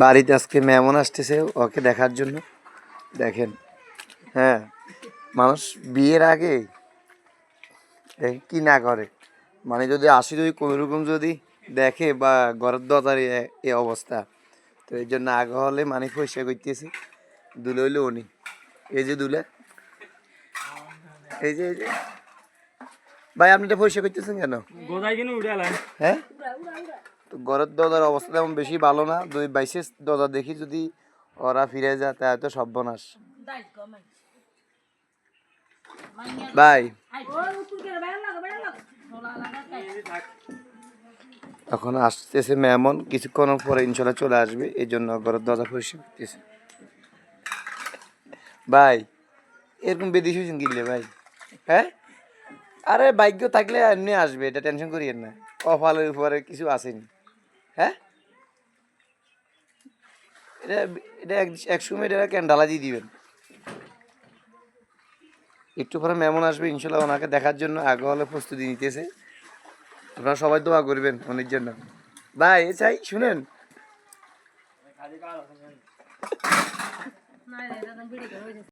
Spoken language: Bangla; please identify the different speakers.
Speaker 1: বাড়িতে আজকে মেহমান আসতেছে ওকে দেখার জন্য। দেখেন, হ্যাঁ, মানুষ বিয়ের আগে কি না করে, মানে যদি আসি যদি কোনোরকম যদি দেখে বা ঘরের দরজার এই অবস্থা, তো এই জন্য আগে হলে মানে পয়সা করতেছি। দুলে হইলে উনি, এই যে দুলে, এই যে ভাই আপনি এটা পয়সা করতেছেন কেন? হ্যাঁ, তো ঘরের দরজার অবস্থা তেমন বেশি ভালো না। দুই বাইশে দরজা দেখি যদি ওরা ফিরে যায় তাহলে তো সর্বনাশ। ভাই এখন আসতেছে মেহমান, কিছুক্ষণ পরে ইনশাল্লাহ চলে আসবে, এই জন্য ঘরের দরজা পরিষ্কার করতেছে। ভাই এরকম বেদিস হয়েছেন কিনলে ভাই? হ্যাঁ, আরে ভাগ্য থাকলে এমনি আসবে, এটা টেনশন করিয়েন না, কপালের উপরে কিছু আসেনি। হ্যাঁ, এটা এটা এক সময় এটা ক্যান্ডালা দিয়ে দিবেন। একটু পরে মেমন আসবে ইনশাল্লাহ, ওনাকে দেখার জন্য আগে হলে প্রস্তুতি নিতেছে। আপনারা সবাই দোয়া করবেন ওনার জন্য। ভাই চাই শুনেন,